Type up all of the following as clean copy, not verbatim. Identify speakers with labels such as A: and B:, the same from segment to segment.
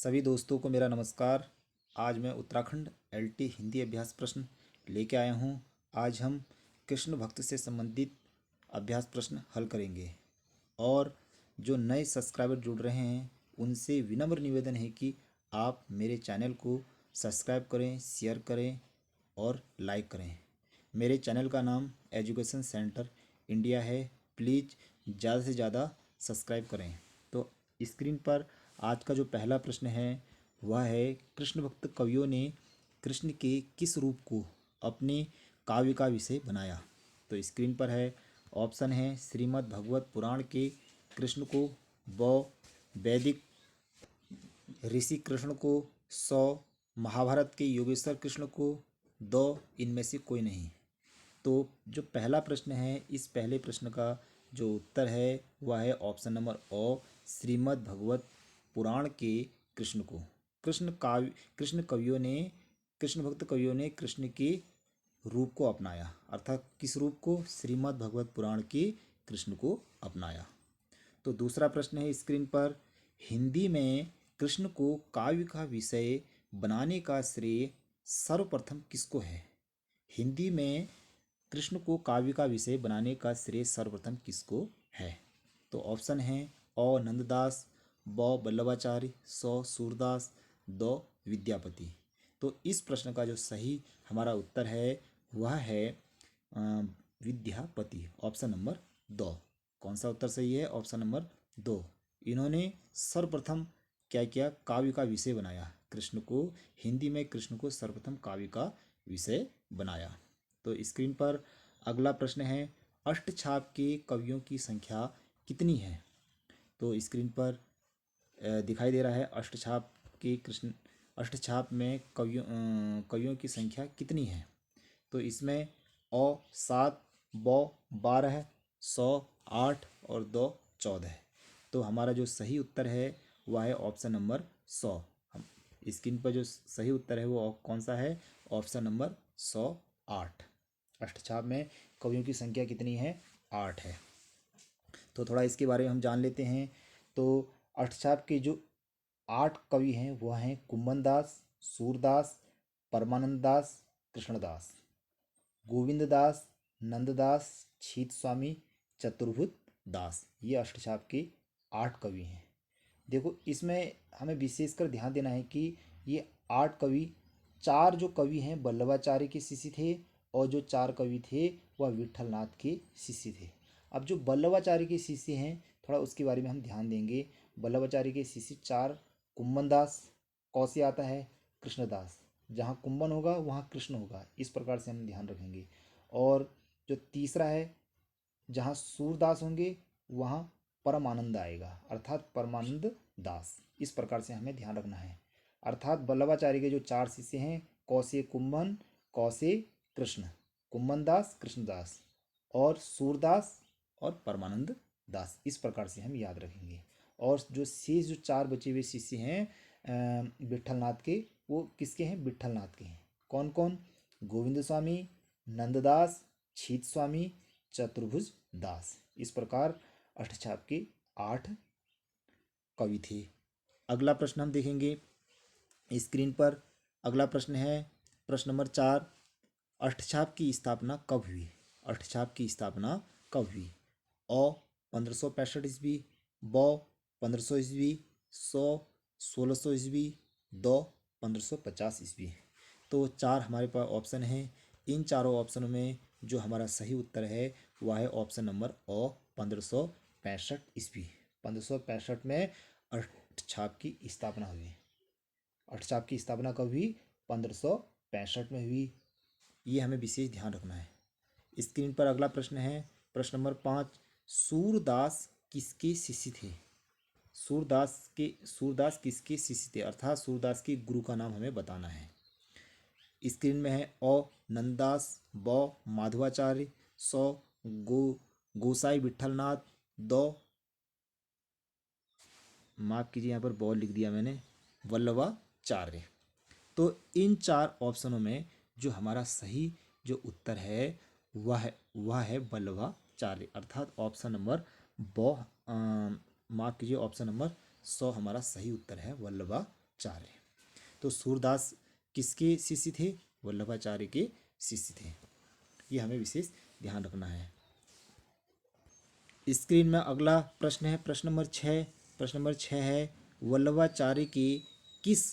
A: सभी दोस्तों को मेरा नमस्कार। आज मैं उत्तराखंड एलटी हिंदी अभ्यास प्रश्न लेके आया हूँ। आज हम कृष्ण भक्त से संबंधित अभ्यास प्रश्न हल करेंगे। और जो नए सब्सक्राइबर जुड़ रहे हैं उनसे विनम्र निवेदन है कि आप मेरे चैनल को सब्सक्राइब करें, शेयर करें और लाइक करें। मेरे चैनल का नाम एजुकेशन सेंटर इंडिया है। प्लीज़ ज़्यादा से ज़्यादा सब्सक्राइब करें। तो स्क्रीन पर आज का जो पहला प्रश्न है वह है, कृष्ण भक्त कवियों ने कृष्ण के किस रूप को अपने काव्य का विषय बनाया। तो स्क्रीन पर है, ऑप्शन है श्रीमद् भगवत पुराण के कृष्ण को, ब वैदिक ऋषि कृष्ण को, सौ महाभारत के योगेश्वर कृष्ण को, दो इनमें से कोई नहीं। तो जो पहला प्रश्न है, इस पहले प्रश्न का जो उत्तर है वह है ऑप्शन नंबर ओ, श्रीमद् भगवत पुराण के कृष्ण को। कृष्ण कवियों ने कृष्ण भक्त कवियों ने कृष्ण के रूप को अपनाया, अर्थात किस रूप को? श्रीमद् भगवत पुराण के कृष्ण को अपनाया। तो दूसरा प्रश्न है स्क्रीन पर, हिंदी में कृष्ण को काव्य का विषय बनाने का श्रेय सर्वप्रथम किसको है? हिंदी में कृष्ण को काव्य का विषय बनाने का श्रेय सर्वप्रथम किसको है? तो ऑप्शन है अ नंददास, ब वल्लभाचार्य, सौ सूरदास, दो विद्यापति। तो इस प्रश्न का जो सही हमारा उत्तर है वह है अ, विद्यापति, ऑप्शन नंबर दो। कौन सा उत्तर सही है? ऑप्शन नंबर दो। इन्होंने सर्वप्रथम क्या किया? काव्य का विषय बनाया कृष्ण को। हिंदी में कृष्ण को सर्वप्रथम काव्य का विषय बनाया। तो स्क्रीन पर अगला प्रश्न है, अष्टछाप के कवियों की संख्या कितनी है? तो स्क्रीन पर दिखाई दे रहा है अष्टछाप में कवियों की संख्या कितनी है? तो इसमें अ 7, ब 12, सौ 8 और दो 14। तो हमारा जो सही उत्तर है वह है ऑप्शन नंबर 100। हम स्क्रीन पर जो सही उत्तर है वो कौन सा है? Option number 108। अष्टछाप में कवियों की संख्या कितनी है? 8 है। तो थोड़ा इसके बारे में हम जान लेते हैं। तो अष्टछाप के जो 8 कवि हैं वह हैं कुम्भन दास, सूरदास, परमानंद दास, कृष्णदास, गोविंद दास, नंददास, छीत स्वामी, चतुर्भुज दास। ये अष्टछाप के 8 कवि हैं। देखो, इसमें हमें विशेषकर ध्यान देना है कि ये 8 कवि, 4 जो कवि हैं वल्लभाचार्य के शिष्य थे और जो 4 कवि थे वह विठलनाथ के शिष्य थे। अब जो वल्लभाचार्य के शिष्य हैं थोड़ा उसके बारे में हम ध्यान देंगे। वल्लभाचार्य के शिष्य 4, कुम्भन दास, कौसे आता है? कृष्णदास। जहाँ कुंभन होगा वहाँ कृष्ण होगा, इस प्रकार से हम ध्यान रखेंगे। और जो तीसरा है, जहाँ सूरदास होंगे वहाँ परमानंद आएगा, अर्थात परमानंद दास। इस प्रकार से हमें ध्यान रखना है। अर्थात वल्लभाचार्य के जो 4 शिष्य हैं, कौसे कुंभन, कौसे कृष्ण, कुंभन दास, कृष्णदास, और सूरदास और परमानंद दास। इस प्रकार से हम याद रखेंगे। और जो शेष जो 4 बचे हुए शिष्य हैं विठलनाथ के, वो किसके हैं? विठलनाथ के हैं। कौन कौन? गोविंद स्वामी, नंददास, छीत स्वामी, चतुर्भुज दास। इस प्रकार अष्टछाप के 8 कवि थे। अगला प्रश्न हम देखेंगे स्क्रीन पर। अगला प्रश्न है प्रश्न नंबर 4, अष्टछाप की स्थापना कब हुई? अष्टछाप की स्थापना कब हुई? अ 1565 ईस्वी, ब 1500 ईस्वी, सौ 1600 ईस्वी, दो 1550 ईस्वी। तो 4 हमारे पास ऑप्शन हैं। इन चारों ऑप्शनों में जो हमारा सही उत्तर है वह है ऑप्शन नंबर अ 1565 ईस्वी। 1565 में अष्टछाप की स्थापना हुई। अष्टछाप की स्थापना कब हुई? 1565 में हुई। ये हमें विशेष ध्यान रखना है। स्क्रीन पर अगला प्रश्न है प्रश्न नंबर 5, सूरदास किसके शिष्य थे? सूरदास किसके शिष्य थे, अर्थात सूरदास के गुरु का नाम हमें बताना है। स्क्रीन में है अ नंददास, ब माधवाचार्य, सौ गोसाई विठलनाथ, दो माफ कीजिए यहाँ पर बॉल लिख दिया मैंने, वल्लभाचार्य। तो इन 4 ऑप्शनों में जो हमारा सही जो उत्तर है वह है वल्लभाचार्य, अर्थात ऑप्शन नंबर ब माफ कीजिए ऑप्शन नंबर 100 हमारा सही उत्तर है, वल्लभाचार्य। वल्लभाचार्य। तो सूरदास किसके शिष्य थे? वल्लभाचार्य के शिष्य थे। ये हमें विशेष ध्यान रखना है। स्क्रीन में अगला प्रश्न है प्रश्न नंबर 6। प्रश्न नंबर 6 है वल्लभाचार्य के किस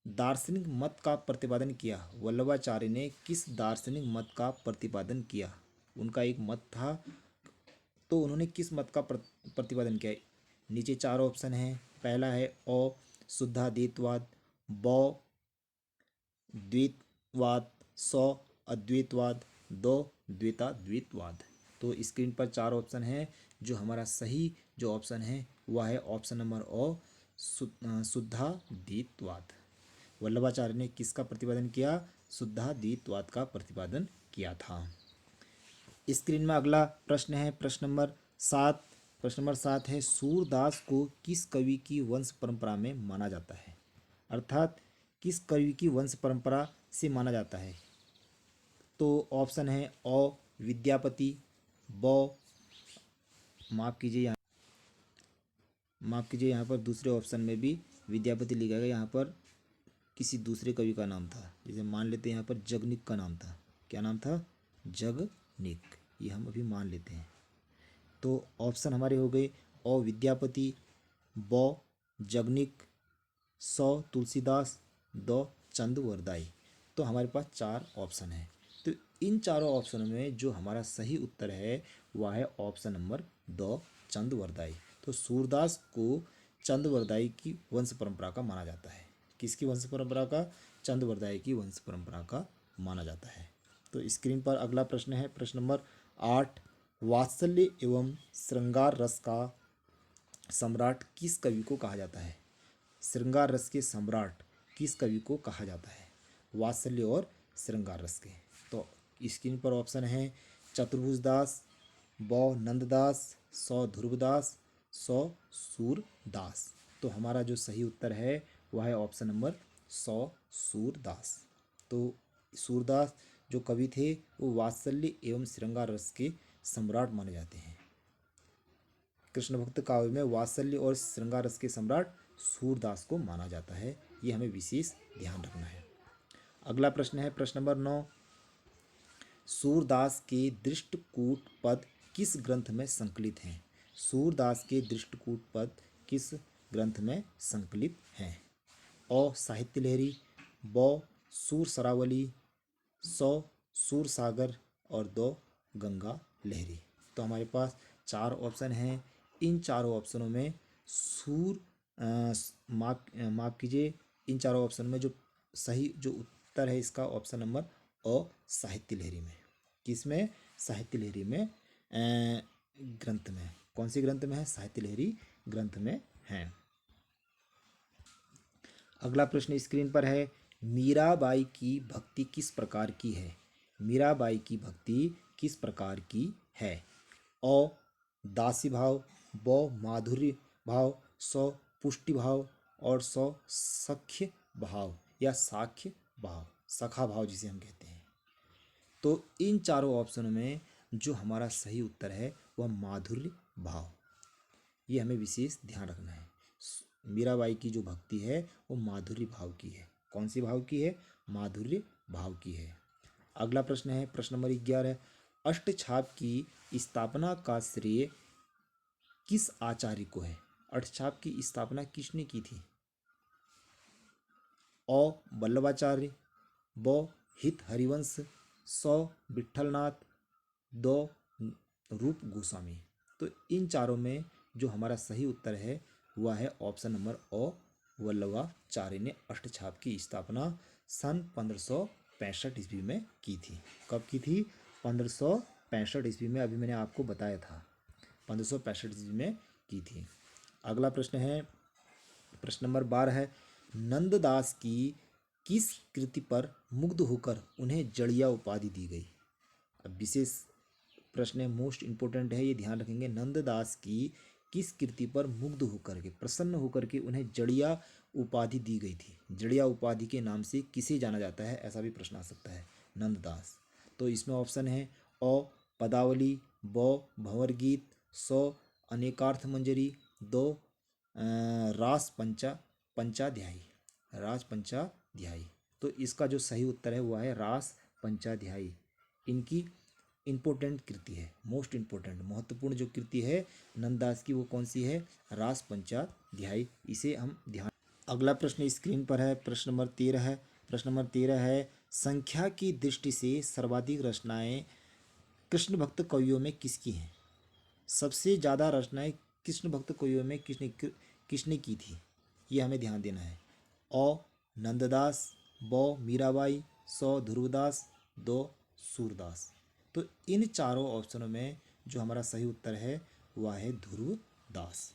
A: दार्शनिक मत का प्रतिपादन किया? वल्लभाचार्य ने किस दार्शनिक मत का प्रतिपादन किया? उनका एक मत था, तो उन्होंने किस मत का प्रतिपादन किया? नीचे 4 ऑप्शन हैं। पहला है अ शुद्धाद्वैतवाद, ब द्वैतवाद, स अद्वैतवाद, दो द्वैताद्वैतवाद। तो स्क्रीन पर 4 ऑप्शन हैं। जो हमारा सही जो ऑप्शन है वह है ऑप्शन नंबर अ शुद्धाद्वैतवाद। वल्लभाचार्य ने किसका प्रतिपादन किया? शुद्धाद्वैतवाद का प्रतिपादन किया था। स्क्रीन में अगला प्रश्न है प्रश्न नंबर 7। प्रश्न नंबर 7 है सूरदास को किस कवि की वंश परंपरा में माना जाता है? अर्थात किस कवि की वंश परंपरा से माना जाता है? तो ऑप्शन है अ विद्यापति, ब माफ़ कीजिए यहाँ पर दूसरे ऑप्शन में भी विद्यापति लिखा गया, यहाँ पर किसी दूसरे कवि का नाम था। जैसे मान लेते हैं यहाँ पर जगनिक का नाम था। क्या नाम था? जगनिक। ये हम अभी मान लेते हैं। तो ऑप्शन हमारे हो गए अ विद्यापति, ब जगनिक, स तुलसीदास, द चंदवरदाई। तो हमारे पास 4 ऑप्शन है। तो इन चारों ऑप्शनों में जो हमारा सही उत्तर है वह है ऑप्शन नंबर द चंदवरदाई। तो सूरदास को चंदवरदाई की वंश परंपरा का माना जाता है। किसकी वंश परंपरा का? चंदवरदाई की वंश परंपरा का माना जाता है। तो स्क्रीन पर अगला प्रश्न है प्रश्न नंबर 8। वात्सल्य एवं श्रृंगार रस का सम्राट किस कवि को कहा जाता है? श्रृंगार रस के सम्राट किस कवि को कहा जाता है? वात्सल्य और श्रृंगार रस के। तो स्क्रीन पर ऑप्शन है चतुर्भुज दास, ब नंददास, स ध्रुवदास, स सूरदास। तो हमारा जो सही उत्तर है वह है ऑप्शन नंबर स सूरदास। तो सूरदास जो कवि थे वो वात्सल्य एवं श्रृंगार रस के सम्राट माने जाते हैं। कृष्ण भक्त काव्य में वात्सल्य और श्रृंगार रस के सम्राट सूरदास को माना जाता है। ये हमें विशेष ध्यान रखना है। अगला प्रश्न है प्रश्न नंबर 9। सूरदास के दृष्टकूट पद किस ग्रंथ में संकलित हैं? सूरदास के दृष्टकूट पद किस ग्रंथ में संकलित हैं? अ साहित्य लहरी, ब सूर सरावली, स सूर सागर और दो गंगा लहरी। तो हमारे पास 4 ऑप्शन हैं। इन चारों ऑप्शनों में माफ कीजिए, इन चारों ऑप्शन में जो सही जो उत्तर है इसका ऑप्शन नंबर अ साहित्य लहरी में। किसमें? साहित्य लहरी में ग्रंथ में। कौन सी ग्रंथ में है? साहित्य लहरी ग्रंथ में है। अगला प्रश्न स्क्रीन पर है मीराबाई की भक्ति किस प्रकार की है? मीराबाई की भक्ति किस प्रकार की है? अ दासी भाव, ब माधुर्य भाव, स पुष्टि भाव और स सख्य भाव या साख्य भाव, सखा भाव जिसे हम कहते हैं। तो इन चारों ऑप्शनों में जो हमारा सही उत्तर है वह माधुर्य भाव। ये हमें विशेष ध्यान रखना है। मीराबाई की जो भक्ति है वो माधुर्य भाव की है। कौन सी भाव की है? माधुर्य भाव की है। अगला प्रश्न है प्रश्न नंबर 11। अष्टछाप की स्थापना का श्रेय किस आचार्य को है? अष्टछाप की स्थापना किसने की थी? अ वल्लभाचार्य, ब हित हरिवंश, स विठलनाथ, दो रूप गोस्वामी। तो इन चारों में जो हमारा सही उत्तर है वह है ऑप्शन नंबर अ वल्लभाचार्य ने अष्टछाप की स्थापना सन 1565 ईस्वी में की थी। कब की थी? 1565 ईस्वी में। अभी मैंने आपको बताया था 1565 ईस्वी में की थी। अगला प्रश्न है प्रश्न नंबर 12 है नंददास की किस कृति पर मुग्ध होकर उन्हें जड़िया उपाधि दी गई? अब विशेष प्रश्न है, मोस्ट इंपोर्टेंट है, ये ध्यान रखेंगे। नंददास की किस कृति पर मुग्ध होकर के प्रसन्न होकर के उन्हें जड़िया उपाधि दी गई थी? जड़िया उपाधि के नाम से किसे जाना जाता है? ऐसा भी प्रश्न आ सकता है। नंददास। तो इसमें ऑप्शन है अ पदावली, ब भंवर गीत, स अनेकार्थ मंजरी, दो रास पंचाध्यायी। रास पंचाध्यायी। तो इसका जो सही उत्तर है वह है रास पंचाध्यायी। इनकी इम्पोर्टेंट कृति है, मोस्ट इम्पोर्टेंट महत्वपूर्ण जो कृति है नंददास की वो कौन सी है? रास पंचाध्यायी। इसे हम ध्यान। अगला प्रश्न स्क्रीन पर है, प्रश्न नंबर 13 है। प्रश्न नंबर 13 है, संख्या की दृष्टि से सर्वाधिक रचनाएं कृष्ण भक्त कवियों में किसकी हैं? सबसे ज़्यादा रचनाएं कृष्ण भक्त कवियों में किसने की थी? ये हमें ध्यान देना है। अ नंददास, ब मीराबाई, स ध्रुवदास, दो सूरदास। तो इन चारों ऑप्शनों में जो हमारा सही उत्तर है वह है ध्रुवदास।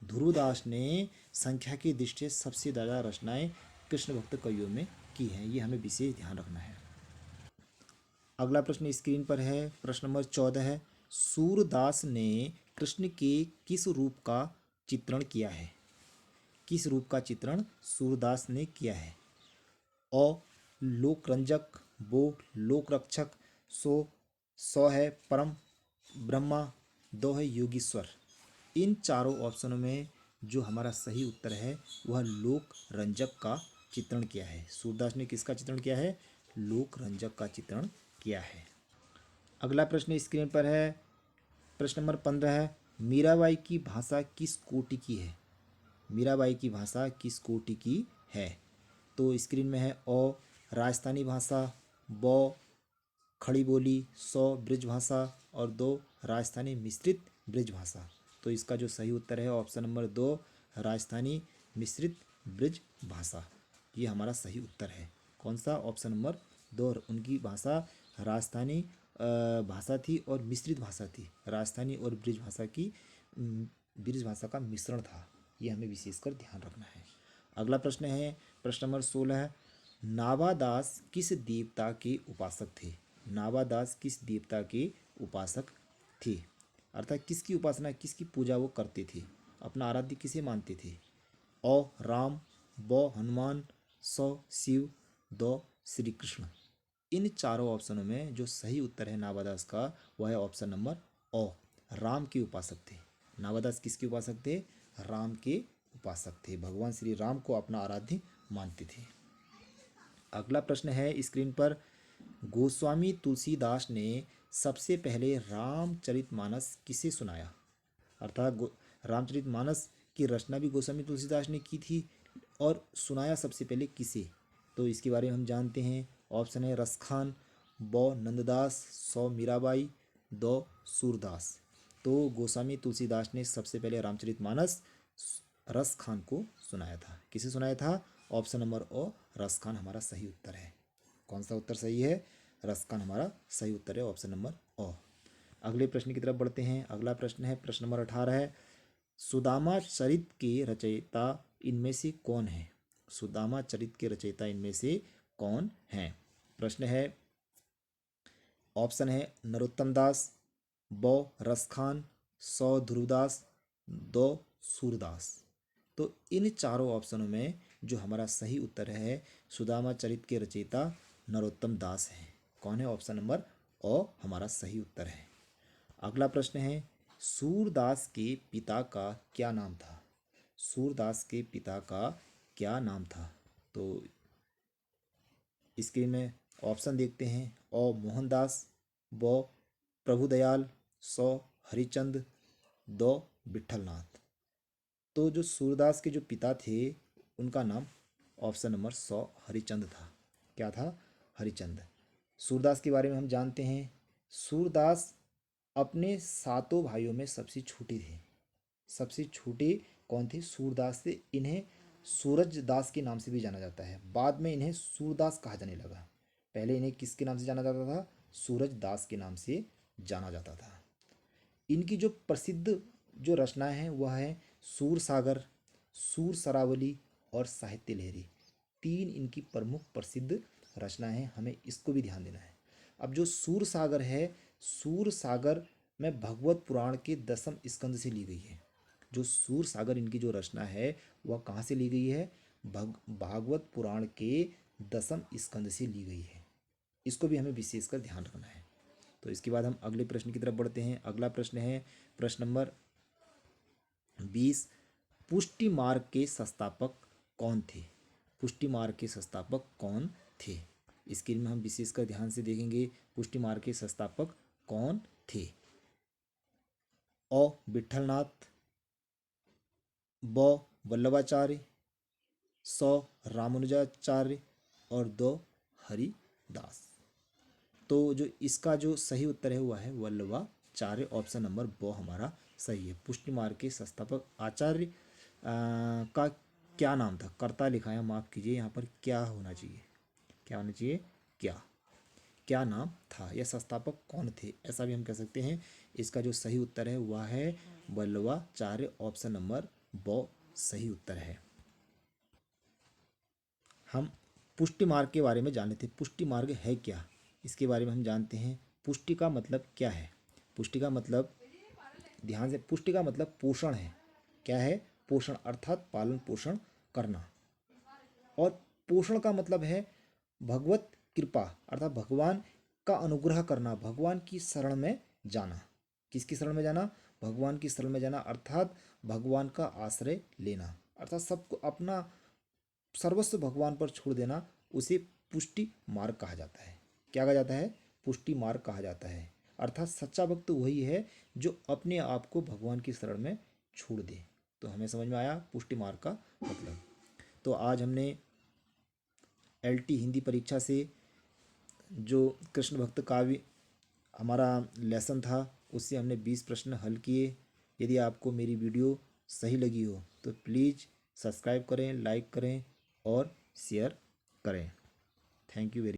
A: ध्रुवदास ने संख्या की दृष्टि से सबसे ज़्यादा रचनाएं कृष्ण भक्त कवियों में की हैं। ये हमें विशेष ध्यान रखना है। अगला प्रश्न स्क्रीन पर है, प्रश्न नंबर 14 है, सूरदास ने कृष्ण के किस रूप का चित्रण किया है? किस रूप का चित्रण सूरदास ने किया है? अ लोकरंजक, बो लोकरक्षक, सौ है परम ब्रह्मा, दो है योगीश्वर। इन चारों ऑप्शनों में जो हमारा सही उत्तर है वह लोक रंजक का चित्रण किया है। सूरदास ने किसका चित्रण किया है? लोक रंजक का चित्रण किया है। अगला प्रश्न स्क्रीन पर है, प्रश्न नंबर 15 है, मीराबाई की भाषा किस कोटि की है? मीराबाई की भाषा किस कोटि की है? तो स्क्रीन में है अ राजस्थानी भाषा, ब खड़ी बोली, सौ ब्रिज भाषा और दो राजस्थानी मिश्रित ब्रिज भाषा। तो इसका जो सही उत्तर है ऑप्शन नंबर 2 राजस्थानी मिश्रित ब्रिज भाषा। ये हमारा सही उत्तर है। कौन सा? Option number 2। उनकी भाषा राजस्थानी भाषा थी और मिश्रित भाषा थी। राजस्थानी और ब्रिज भाषा की ब्रिज भाषा का मिश्रण था। ये हमें विशेषकर ध्यान रखना है। अगला प्रश्न है, प्रश्न नंबर 16 है, नावादास किस देवता के उपासक थे? नावादास किस देवता के उपासक थे? अर्थात किसकी उपासना, किसकी पूजा वो करते थे? अपना आराध्य किसे मानते थे? अ राम, ब हनुमान, स शिव, द श्री कृष्ण। इन चारों ऑप्शनों में जो सही उत्तर है नावादास का वह है ऑप्शन नंबर अ राम के उपासक थे। नावादास किसके उपासक थे? राम के उपासक थे। भगवान श्री राम को अपना आराध्य मानते थे। अगला प्रश्न है स्क्रीन पर, गोस्वामी तुलसीदास ने सबसे पहले रामचरितमानस किसे सुनाया? अर्थात रामचरितमानस की रचना भी गोस्वामी तुलसीदास ने की थी और सुनाया सबसे पहले किसे? तो इसके बारे में हम जानते हैं। ऑप्शन है रसखान, ब नंददास, सौ मीराबाई, दो सूरदास। तो गोस्वामी तुलसीदास ने सबसे पहले रामचरितमानस रसखान को सुनाया था। किसे सुनाया था? ऑप्शन नंबर ओ रसखान हमारा सही उत्तर है। कौन सा उत्तर सही है? रसखान हमारा सही उत्तर है, ऑप्शन नंबर ओ। अगले प्रश्न की तरफ बढ़ते हैं। अगला प्रश्न है, प्रश्न नंबर 18 है, सुदामा चरित के रचयिता इनमें से कौन है? सुदामा चरित के रचयिता इनमें से कौन है? प्रश्न है, ऑप्शन है नरोत्तम दास, ब रसखान, सौ ध्रुवदास, दो सूरदास। तो इन चारों ऑप्शनों में जो हमारा सही उत्तर है सुदामा चरित के रचयिता नरोत्तम दास हैं। कौन है? ऑप्शन नंबर ओ हमारा सही उत्तर है। अगला प्रश्न है, सूरदास के पिता का क्या नाम था? सूरदास के पिता का क्या नाम था? तो स्क्रीन में ऑप्शन देखते हैं। अ मोहनदास, ब प्रभुदयाल, सौ हरिचंद, दो विठलनाथ। तो जो सूरदास के जो पिता थे उनका नाम ऑप्शन नंबर 100 हरिचंद था। क्या था? हरिचंद। सूरदास के बारे में हम जानते हैं। सूरदास अपने सातों भाइयों में सबसे छोटे थे। सबसे छोटे कौन थे? सूरदास थे। इन्हें सूरज दास के नाम से भी जाना जाता है। बाद में इन्हें सूरदास कहा जाने लगा। पहले इन्हें किसके नाम से जाना जाता था? सूरज दास के नाम से जाना जाता था। इनकी जो प्रसिद्ध जो रचनाएं हैं वह है सूर सागर, सूर सरावली और साहित्य लहरी। तीन इनकी प्रमुख प्रसिद्ध रचनाएं हैं। हमें इसको भी ध्यान देना है। अब जो सूर सागर है, सूर सागर में भगवत पुराण के 10वें स्कंद से ली गई है। जो सूर सागर इनकी जो रचना है वह कहाँ से ली गई है? भागवत पुराण के 10वें स्कंद से ली गई है। इसको भी हमें विशेषकर ध्यान रखना है। तो इसके बाद हम अगले प्रश्न की तरफ बढ़ते हैं। अगला प्रश्न है प्रश्न नंबर 20, पुष्टि मार्ग के संस्थापक कौन थे? पुष्टि मार्ग के संस्थापक कौन थे। स्क्रीन में हम विशेषकर ध्यान से देखेंगे पुष्टि मार्ग के संस्थापक कौन थे। अ विट्ठलनाथ, ब वल्लभाचार्य, स रामानुजाचार्य और द हरिदास। तो जो इसका जो सही उत्तर है वह है वल्लभाचार्य। ऑप्शन नंबर ब हमारा सही है। पुष्टि मार्ग के संस्थापक आचार्य का क्या नाम था, कर्ता लिखा है, माफ कीजिए, यहाँ पर क्या होना चाहिए, क्या होना चाहिए, क्या नाम था या संस्थापक कौन थे, ऐसा भी हम कह सकते हैं। इसका जो सही उत्तर है वह है वल्लभाचार्य। ऑप्शन नंबर ब सही उत्तर है। हम पुष्टि मार्ग के बारे में जान लेते हैं। पुष्टि मार्ग है क्या, इसके बारे में हम जानते हैं। पुष्टि का मतलब क्या है। पुष्टि का मतलब, ध्यान से, पुष्टि का मतलब पोषण है। क्या है, पोषण, अर्थात पालन पोषण करना। और पोषण का मतलब है भगवत कृपा, अर्थात भगवान का अनुग्रह करना, भगवान की शरण में जाना। किसकी शरण में जाना, भगवान की शरण में जाना, अर्थात भगवान का आश्रय लेना, अर्थात सबको अपना सर्वस्व भगवान पर छोड़ देना, उसे पुष्टि मार्ग कहा जाता है। क्या कहा जाता है, पुष्टि मार्ग कहा जाता है। अर्थात सच्चा भक्त वही है जो अपने आप को भगवान की शरण में छोड़ दे। तो हमें समझ में आया पुष्टि मार्ग का मतलब। तो आज हमने LT हिंदी परीक्षा से जो कृष्ण भक्त काव्य हमारा लेसन था उससे हमने 20 प्रश्न हल किए। यदि आपको मेरी वीडियो सही लगी हो तो प्लीज़ सब्सक्राइब करें, लाइक करें और शेयर करें। Thank you very